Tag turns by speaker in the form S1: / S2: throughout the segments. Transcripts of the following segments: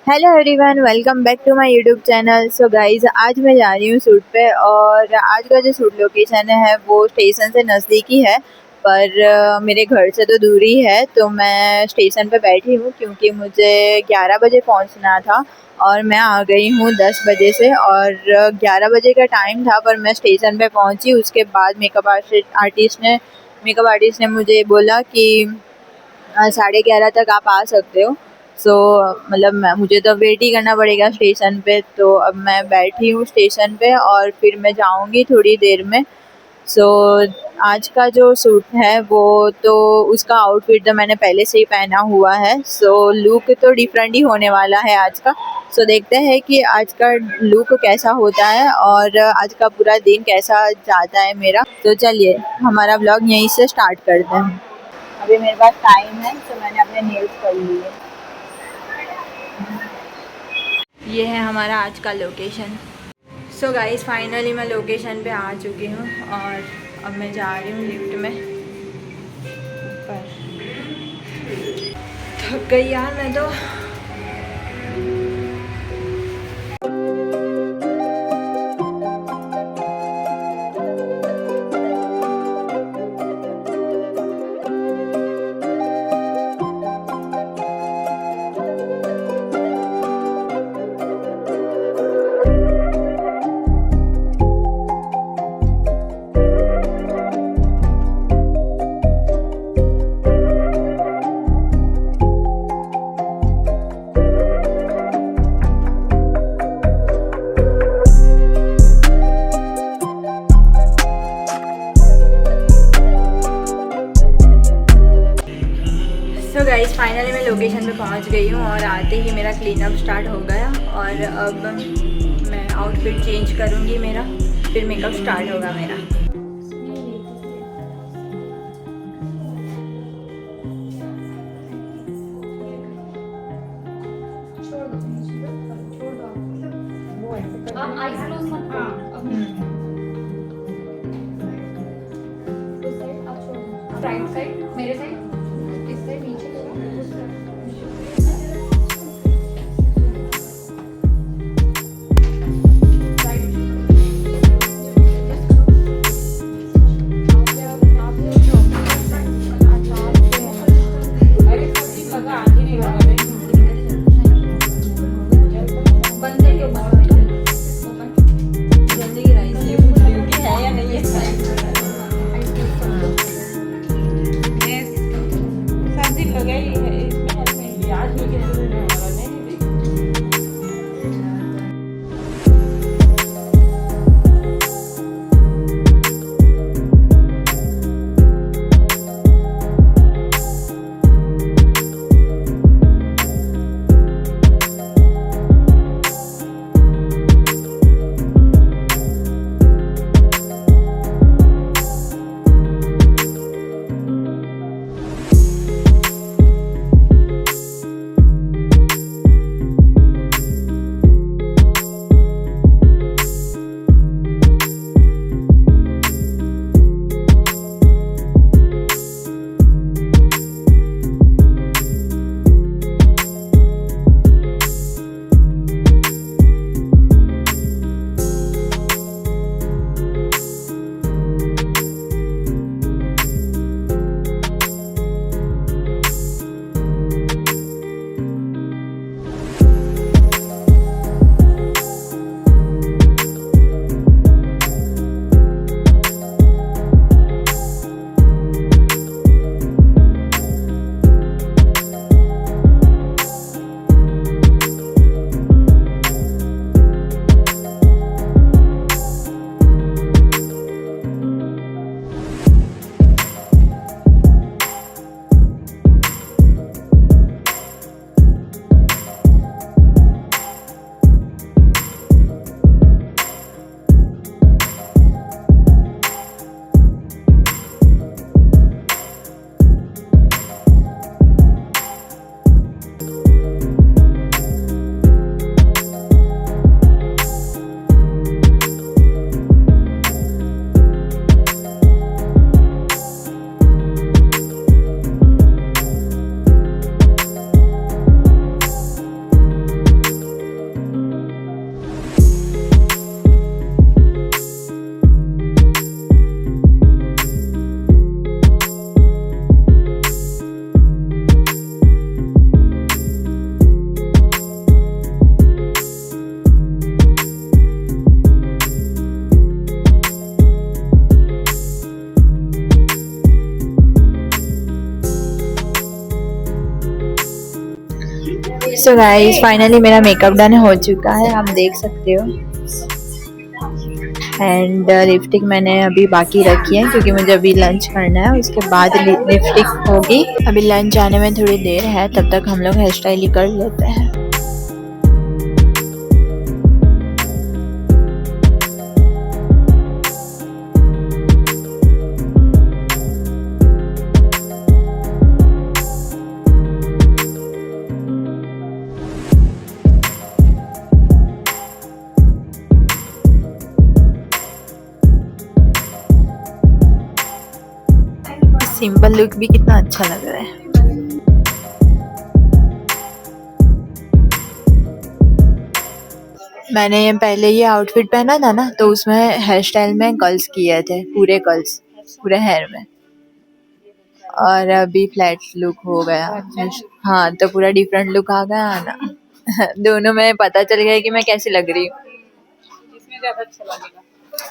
S1: Hello everyone, welcome back to my YouTube channel. So guys, आज मैं जा रही हूँ शूट पे और आज का जो शूट लोकेशन है वो स्टेशन से नज़दीकी है, पर मेरे घर से तो दूरी है। तो मैं स्टेशन पे बैठी हूँ क्योंकि मुझे 11 बजे पहुँचना था और मैं आ गई हूँ 10 बजे से। और 11 बजे का टाइम था पर मैं स्टेशन पे पहुँची। उसके बाद मेकअप आर्टिस्ट ने मुझे बोला कि 11:30 तक आप आ सकते हो। सो मतलब मुझे तो वेट ही करना पड़ेगा स्टेशन पे। तो अब मैं बैठी हूँ स्टेशन पे और फिर मैं जाऊँगी थोड़ी देर में। सो आज का जो सूट है वो तो उसका आउटफिट तो मैंने पहले से ही पहना हुआ है। सो लुक तो डिफरेंट ही होने वाला है आज का। सो देखते हैं कि आज का लुक कैसा होता है और आज का पूरा दिन कैसा जाता है मेरा। तो चलिए हमारा ब्लॉग यहीं से स्टार्ट करते हैं। अभी मेरे पास टाइम है तो मैंने अपने नेल्स कर लिए। ये है हमारा आज का लोकेशन। सो गाइस, फाइनली मैं लोकेशन पे आ चुकी हूँ और अब मैं जा रही हूँ लिफ्ट में ऊपर। थक गई यार मैं तो। सो गाइस, फाइनली मैं लोकेशन पे पहुंच गई हूँ और आते ही मेरा क्लीन अप स्टार्ट हो गया और अब मैं आउटफिट चेंज करूँगी मेरा, फिर मेकअप स्टार्ट होगा मेरा।
S2: आईज क्लोज मत करो। राइट साइड, मेरे साइड, इस साइड नीचे
S1: सो गाइस फाइनली मेरा मेकअप डन हो चुका है, आप देख सकते हो। एंड लिपस्टिक मैंने अभी बाकी रखी है क्योंकि मुझे अभी लंच करना है, उसके बाद लिपस्टिक होगी। अभी लंच आने में थोड़ी देर है, तब तक हम लोग हेयर स्टाइल ही कर लेते हैं। सिंपल लुक भी कितना अच्छा लग रहा है। मैंने पहले ये आउटफिट पहना था ना, तो उसमें हेयर स्टाइल में कर्ल्स किए थे, पूरे कर्ल्स पूरे हेयर में, और अभी फ्लैट लुक हो गया। हाँ, तो पूरा डिफरेंट लुक आ गया ना। दोनों में पता चल गया कि मैं कैसी लग रही हूँ।
S3: इसमें ज्यादा अच्छा लगेगा।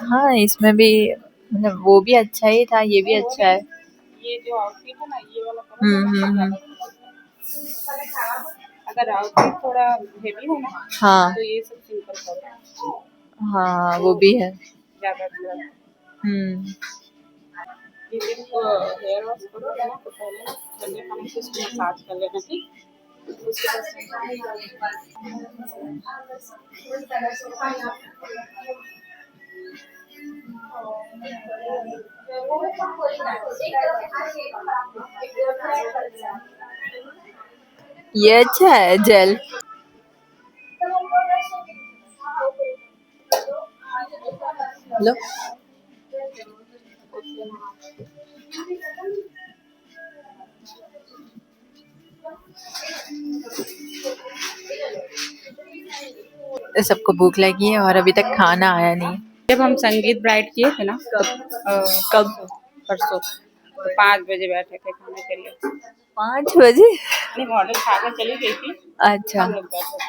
S1: हाँ, इसमें भी मतलब वो भी अच्छा ही था, ये भी अच्छा है।
S3: ये जो आउटफिट है ना, ये वाला कलर अगर आउटफिट थोड़ा हेवी हो ना,
S1: हाँ
S3: तो ये सब सिंपल कलर।
S1: हाँ, वो भी है।
S3: ज्यादा अच्छा लगेगा। ये जब हेयर वॉश करोगे ना, तो पहले ठंडे पानी से इसको मसाज कर लेना, ठीक। उसके
S1: ये अच्छा है जेल। लो तो सबको भूख लगी है और अभी तक खाना आया नहीं।
S3: जब हम संगीत ब्राइड किए थे ना, कब परसों, तो 5 बजे बैठे थे खाने के लिए।
S1: 5 बजे?
S3: नहीं, मॉडल खाकर चली गई थी।
S1: अच्छा।
S3: हम लोग बैठे थे।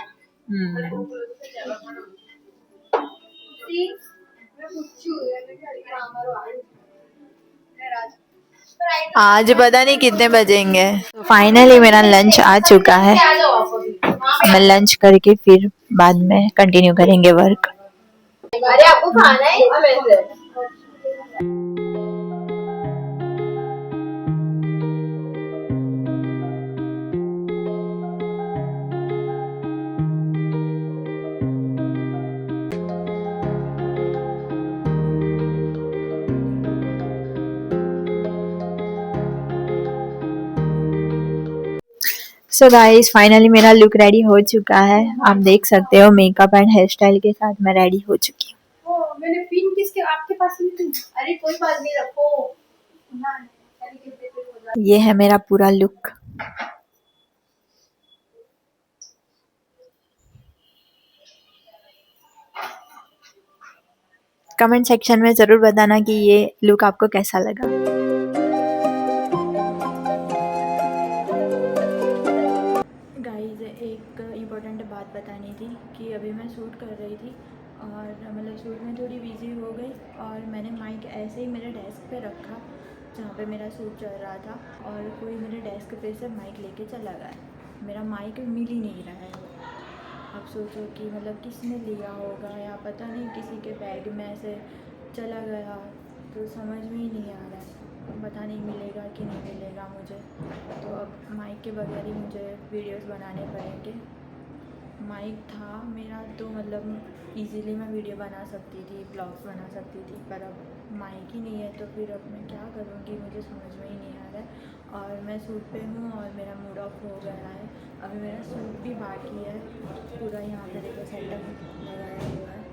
S1: आज पता नहीं कितने बजेंगे। तो फाइनली मेरा लंच आ चुका है, मैं लंच करके फिर बाद में कंटिन्यू करेंगे वर्क। अरे आपको खाना है इसमें से? सो गाइस फाइनली मेरा लुक रेडी हो चुका है, आप देख सकते हो। मेकअप एंड हेयर स्टाइल के साथ मैं रेडी हो चुकी हूँ।
S3: मैंने पिन किसके आपके पास नहीं थी? अरे कोई बात नहीं, रखो।
S1: ये है मेरा पूरा लुक। कमेंट सेक्शन में ज़रूर बताना कि ये लुक आपको कैसा लगा। गाइस एक इम्पोर्टेंट बात बतानी थी कि अभी मैं शूट कर रही थी और मतलब शूट में थोड़ी बिजी हो गई, और मैंने माइक ऐसे ही मेरे डेस्क पे रखा जहाँ पे मेरा शूट चल रहा था, और कोई मेरे डेस्क पे से माइक लेके चला गया। मेरा माइक मिल ही नहीं रहा है। अब सोचो कि मतलब किसने लिया होगा, या पता नहीं किसी के बैग में ऐसे चला गया, तो समझ में ही नहीं आ रहा है। पता नहीं मिलेगा कि नहीं मिलेगा मुझे। तो अब माइक के बगैर ही मुझे वीडियोस बनाने पड़ेंगे। माइक था मेरा तो मतलब इजीली मैं वीडियो बना सकती थी, ब्लॉग्स बना सकती थी, पर अब माइक ही नहीं है, तो फिर अब मैं क्या करूँगी मुझे समझ में ही नहीं आ रहा है। और मैं शूट पे हूँ और मेरा मूड ऑफ हो गया है। अभी मेरा शूट भी बाकी है पूरा, यहाँ पे देखो सेटअप लगाया हुआ है।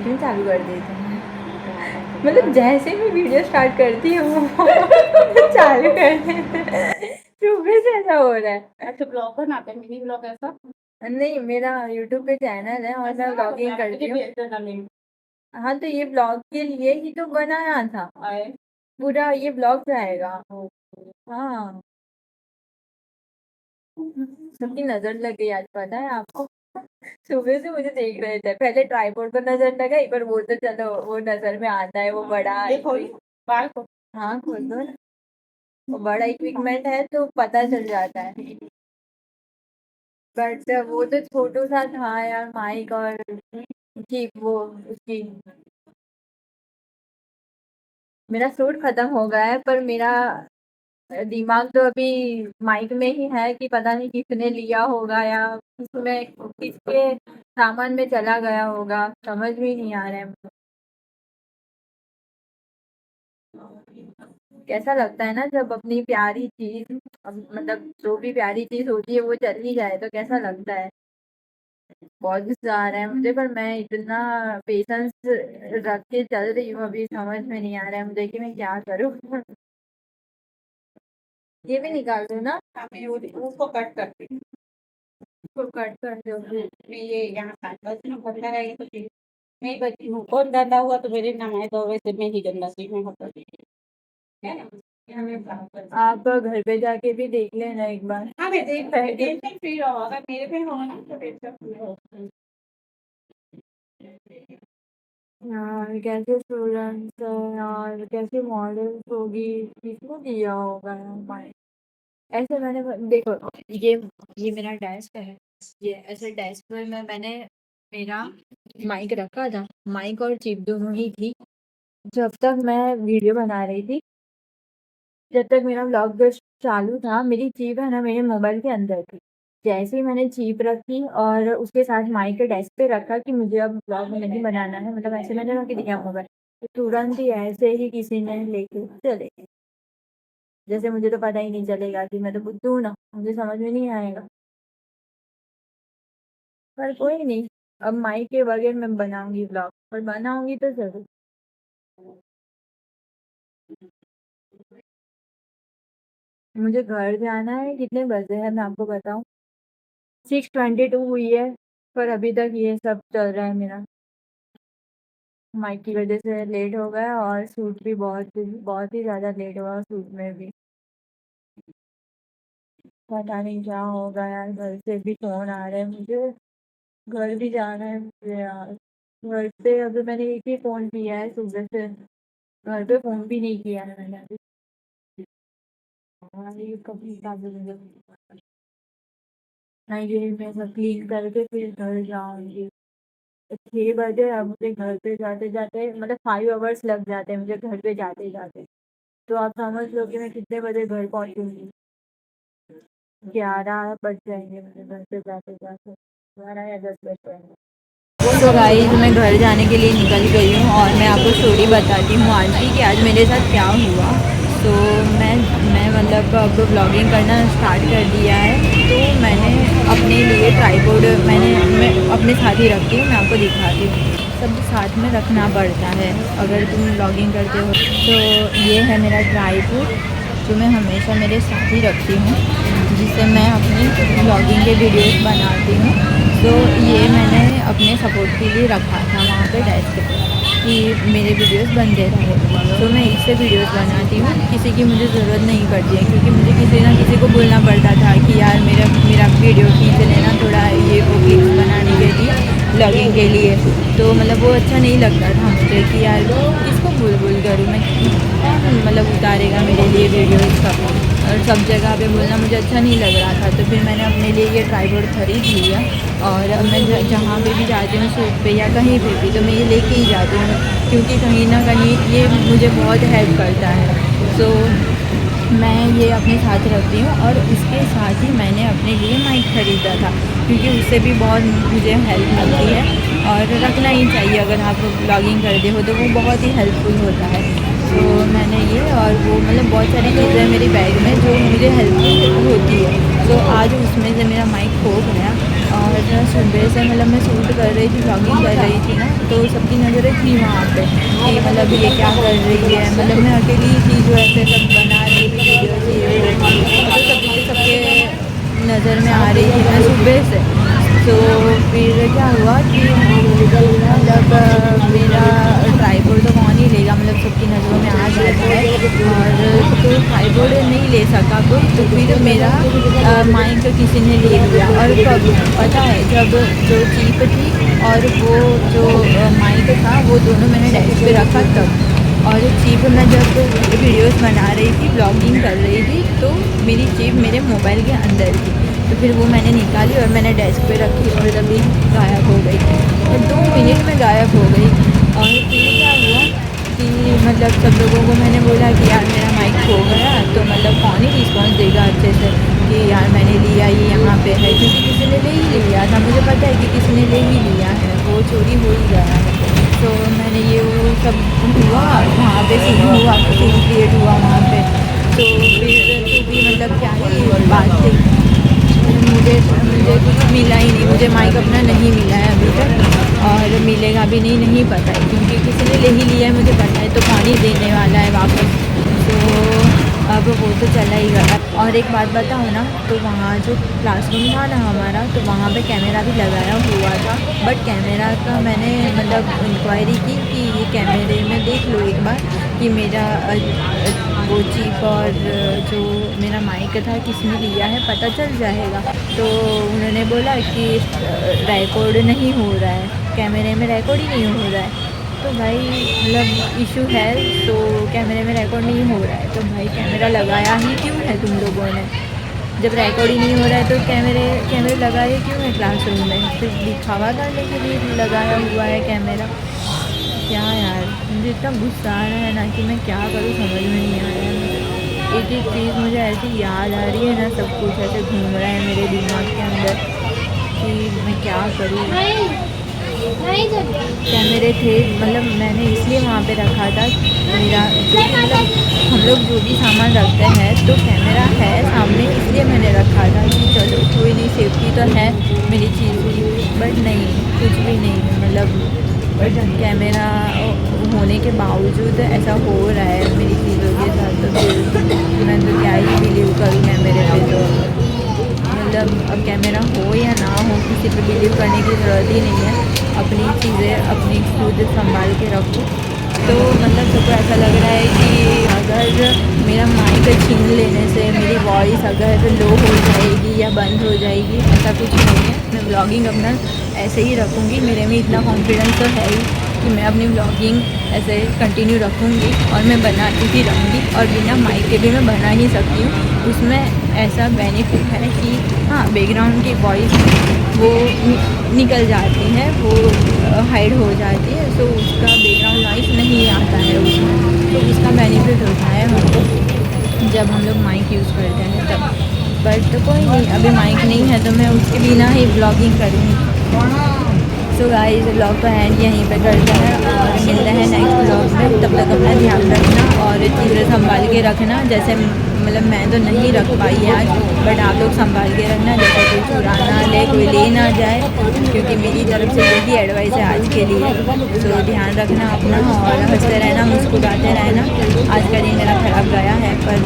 S1: में चालू कर देते हैं। मतलब जैसे मैं वीडियो स्टार्ट करती हूँ चालू कर देते हैं। सुबह से ऐसा हो रहा है।
S3: अच्छा ब्लॉग बनाते हैं, मिनी ब्लॉग ऐसा?
S1: नहीं, मेरा यूट्यूब पे चैनल है और मैं ब्लॉगिंग करती हूँ। हाँ, तो ये ब्लॉग के लिए ही तो बनाया था, पूरा ये ब्लॉग जाएगा। हाँ, सबकी नजर लग गई आज, पता है आपको। सुबह से मुझे देख रहे थे, पहले ट्राइपॉड पर नजर लगाई, पर वो तो चलो वो नजर में आता है, वो बड़ा
S3: बाल को
S1: हाँ खोल दो ना, वो बड़ा इक्विपमेंट है तो पता चल जाता है। बट वो तो छोटू सा था यार, माइक और की वो उसकी। मेरा सूट खत्म हो गया है, पर मेरा दिमाग तो अभी माइक में ही है कि पता नहीं किसने लिया होगा या किसमें किसके सामान में चला गया होगा, समझ भी नहीं आ रहा है मुझे। कैसा लगता है ना जब अपनी प्यारी चीज, मतलब जो भी प्यारी चीज होती है वो चली जाए तो कैसा लगता है। बहुत गुस्सा आ रहा है मुझे, पर मैं इतना पेशेंस रख के चल रही हूँ, अभी समझ में नहीं आ रहा है मुझे कि मैं क्या करूँ। ये भी निकाल दो ना,
S3: उसको कट करती हूँ।
S1: इसको कट कर दो।
S3: ये यहाँ बंदा रहेगा तो ठीक। मैं बच्ची हूँ, कौन गंदा हुआ तो मेरे नाम है, तो वैसे मैं ही गंदा सी में होता है ना।
S1: आप घर पे जाके भी देख लेना एक बार।
S3: हाँ मैं देख टेंशन फ्री रहो, अगर मेरे पे होगा ना तो टेंशन फ्री रहो।
S1: यार कैसे स्टूडेंट्स है यार, कैसे मॉडल्स होगी, किसने दिया होगा यार माइक। ऐसे मैंने देखो, ये मेरा डेस्क है, ये ऐसे डेस्क पर मैंने मेरा माइक रखा था, माइक और चिप दोनों ही थी। जब तक मैं वीडियो बना रही थी, जब तक मेरा व्लॉग चालू था, मेरी चिप है ना मेरे मोबाइल के अंदर थी। जैसे ही मैंने चिप रखी और उसके साथ माइक के डेस्क पे रखा कि मुझे अब व्लॉग नहीं बनाना है, मतलब ऐसे मैंने रख दिया मोबाइल, तो तुरंत ही ऐसे ही किसी ने लेके चले गए। जैसे मुझे तो पता ही नहीं चलेगा कि मैं तो बुद्धू हूँ ना, मुझे समझ में नहीं आएगा। पर कोई नहीं, अब माइक के बगैर मैं बनाऊंगी व्लॉग, और बनाऊंगी तो जरूर। मुझे घर जाना है, कितने बजे है मैं आपको बताऊं, 6:22 हुई है, पर अभी तक ये सब चल रहा है मेरा। माइक की वजह से लेट हो गया, और सूट भी बहुत बहुत ही ज़्यादा लेट हुआ, सूट में भी पता नहीं क्या होगा यार। घर से भी फ़ोन आ रहे हैं मुझे, घर भी जाना है मुझे यार। घर पे अभी मैंने एक ही फ़ोन किया है सुबह से, घर पे फ़ोन भी नहीं किया है मैंने अभी। हाँ, ये कभी नहीं, ये मैं सब क्लीन करके फिर घर जाऊंगी। 6 बजे, अब मुझे घर पे जाते जाते मतलब 5 आवर्स लग जाते हैं मुझे घर पे जाते जाते। तो आप समझ लो कि मैं कितने बजे घर पहुंचूंगी। 11 बज जाएंगे मुझे घर पे जाते जाते, 12 या 10 बज जाएंगे। तो गाइस, मैं घर जाने के लिए निकल गई हूँ, और मैं आपको स्टोरी बताती हूँ आज की कि आज मेरे साथ क्या हुआ। तो मैं मतलब अब ब्लॉगिंग करना स्टार्ट कर दिया है, तो मैंने अपने लिए ट्राइपॉड मैं अपने साथ ही रखती हूँ, मैं आपको दिखाती हूँ। सब साथ में रखना पड़ता है अगर तुम ब्लॉगिंग करते हो। तो ये है मेरा ट्राइपॉड, जो मैं हमेशा मेरे साथ ही रखती हूँ, जिससे मैं अपनी ब्लॉगिंग के वीडियोस बनाती हूँ। तो ये मैंने अपने सपोर्ट के लिए रखा था वहाँ पे डेस्क पे, कि मेरे वीडियोस बनते रहे, तो मैं इससे वीडियोस बनाती हूँ। किसी की मुझे ज़रूरत नहीं पड़ती है, क्योंकि मुझे किसी ना किसी को बोलना पड़ता था कि यार मेरा वीडियो खींच लेना थोड़ा, ये वो क्लिप्स बनाने के लिए, ब्लॉगिंग के लिए। तो मतलब वो अच्छा नहीं लगता था मुझे कि यार किसको बोल करूँ मैं, कौन मतलब उतारेगा मेरे लिए वीडियो सब, और सब जगह पे बोलना मुझे अच्छा नहीं लग रहा था। तो फिर मैंने अपने लिए ये ट्राइपॉड खरीद लिया, और अब मैं जहाँ पे भी जाती हूँ शूट पे या कहीं पे भी, तो मैं ये लेके ही जाती हूँ, क्योंकि कहीं ना कहीं ये मुझे बहुत हेल्प करता है। तो मैं ये अपने साथ रखती हूँ, और उसके साथ ही मैंने अपने लिए माइक ख़रीदा था, क्योंकि उससे भी बहुत मुझे हेल्प मिलती है, और रखना ही चाहिए अगर आप ब्लॉगिंग करते हो तो वो बहुत ही हेल्पफुल होता है। तो मैंने ये और वो मतलब बहुत सारी चीज़ें मेरी बैग में जो मुझे हेल्पफुल होती है, तो आज उसमें से मेरा माइक खो गया, और सुबह से मतलब मैं शूट कर रही थी, ब्लॉगिंग कर रही थी ना, तो सबकी नज़रें थी वहाँ पे कि मतलब ये क्या कर रही है, मतलब मैं अकेली थी जो ऐसे सब बना रही थी वीडियोज़ ये वो, तो सबके नज़र में आ रही थी मैं सुबह से। तो फिर क्या हुआ कि मतलब मेरा ट्राइपॉड तो कौन ही लेगा, मतलब सबकी नज़रों में आ जाता है, और तो ट्राइपॉड नहीं ले सका कोई, तो फिर मेरा माइक किसी ने ले लिया। और कब पता है, जब जो चीप थी और वो जो माइक था वो दोनों मैंने डेस्क पे रखा तब, और चीप मैं जब वीडियोस बना रही थी, ब्लॉगिंग कर रही थी, तो मेरी चीप मेरे मोबाइल के अंदर थी, तो फिर वो मैंने निकाली और मैंने डेस्क पे रखी और तभी गायब हो गई, और 2 मिनट में गायब हो गई। और फिर क्या हुआ कि मतलब सब लोगों को मैंने बोला कि यार मेरा माइक खो गया, तो मतलब कौन ही रिस्पॉन्स देगा अच्छे से कि यार मैंने लिया, ये यहाँ पे है, क्योंकि किसी ने ले ही लिया था, मुझे पता है कि किसी ने ले ही लिया है, वो चोरी हो ही गया है। तो मैंने ये वो सब हुआ वहाँ पे, सीन हुआ, सीन क्रिएट हुआ वहाँ पे। तो फिर तो भी मतलब क्या ही बात थी, मुझे मुझे कुछ मिला ही नहीं, मुझे माइक अपना नहीं मिला है अभी तक, और मिलेगा भी नहीं, नहीं पता है, क्योंकि किसी ने ले ही लिया है, मुझे पता है, तो कौन ही देने वाला है वापस। तो अब वो तो चला ही गया। और एक बात बताऊँ ना, तो वहाँ जो क्लासरूम था ना हमारा, तो वहाँ पे कैमरा भी लगाया हुआ था, बट कैमरा का मैंने मतलब इंक्वायरी की कि ये कैमरे में देख लो एक बार कि मेरा वो चीप और जो मेरा माइक था किसने लिया है, पता चल जाएगा। तो उन्होंने बोला कि रिकॉर्ड नहीं हो रहा है, कैमरे में रिकॉर्ड ही नहीं हो रहा है। तो भाई मतलब इशू है, तो कैमरे में रिकॉर्ड नहीं हो रहा है, तो भाई कैमरा लगाया ही क्यों है तुम लोगों ने? जब रिकॉर्ड ही नहीं हो रहा है तो कैमरे लगाए क्यों है क्लासरूम में? सिर्फ दिखावा करने के लिए लगाया हुआ है कैमरा। क्या यार, मुझे इतना गुस्सा आ रहा है ना कि मैं क्या करूँ, समझ में नहीं आ रहा है मुझे। एक एक चीज़ मुझे ऐसी याद आ रही है ना, सब कुछ ऐसे घूम रहा है मेरे दिमाग के अंदर कि मैं क्या करूँ। कैमरे थे, मतलब मैंने इसलिए वहाँ पे रखा था, मेरा जो मतलब हम लोग जो भी सामान रखते हैं तो कैमरा है सामने, इसलिए मैंने रखा था कि चलो कोई नहीं, सेफ्टी तो है मेरी चीज़ की। बट नहीं, कुछ भी नहीं है, मतलब कैमरा होने के बावजूद ऐसा हो रहा है मेरी चीज़ों के साथ, तो फिर मैं तो क्या ही बिलीव करूँ कैमरे पे। तो मतलब अब कैमरा हो या ना हो, किसी पे बिलीव करने की ज़रूरत ही नहीं है, अपनी चीज़ें अपनी खुद संभाल के रखो। तो मतलब सबको ऐसा लग रहा है कि अगर मेरा माइक छीन लेने से मेरी वॉइस अगर लो हो जाएगी या बंद हो जाएगी, ऐसा कुछ नहीं है। मैं ब्लॉगिंग अपना ऐसे ही रखूँगी, मेरे में इतना कॉन्फिडेंस तो है ही कि मैं अपनी ब्लॉगिंग ऐसे कंटिन्यू रखूँगी और मैं बनाती भी रहूँगी, और बिना माइक के भी मैं बना ही सकती हूँ। उसमें ऐसा बेनिफिट है कि हाँ, बैकग्राउंड की वॉइस वो निकल जाती है, वो हाइड हो जाती है, तो उसका बैकग्राउंड नॉइस नहीं आता है उसमें, तो उसका बेनिफिट होता है हमको जब हम लोग माइक यूज़ करते हैं तब। बट तो कोई नहीं, अभी माइक नहीं है तो मैं उसके बिना ही ब्लॉगिंग करूँगी। सो गाइस, ब्लॉग का एंड यहीं पे करते हैं और मिलते हैं नेक्स्ट ब्लॉग में। तब तक अपना ध्यान रखना और चीज़ें संभाल के रखना, जैसे मतलब मैं तो नहीं रख पाई है आज, बट आप लोग संभाल के रखना, जैसे कोई चुरा ना ले, कोई ले ना जाए, क्योंकि मेरी तरफ से यही एडवाइस है आज के लिए। तो ध्यान रखना अपना और हंसते रहना, मुस्कुराते रहना। आज का दिन मेरा ख़राब गया है, पर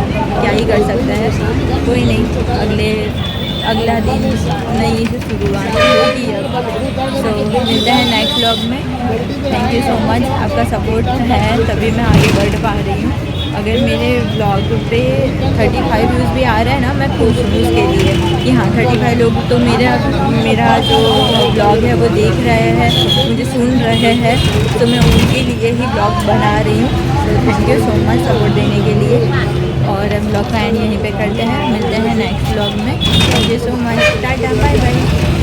S1: क्या ही कर सकते हैं, कोई नहीं, अगला दिन नई से शुरुआत होगी अब। सो मिलते हैं नेक्स्ट व्लॉग में। थैंक यू सो मच, आपका सपोर्ट है तभी मैं आगे बढ़ पा रही हूँ। अगर मेरे ब्लॉग पे 35 व्यूज़ भी आ रहे हैं ना, मैं खुश हूँ उसके लिए कि हाँ 35 लोग तो मेरा जो ब्लॉग है वो देख रहे हैं, मुझे सुन रहे हैं, तो मैं उनके लिए ही ब्लॉग बना रही हूँ। तो thank you so much support देने के लिए, और ब्लॉग का एंड यहीं पे करते हैं। मिलते हैं नेक्स्ट ब्लॉग में। Thank you so much, tata, bye bye.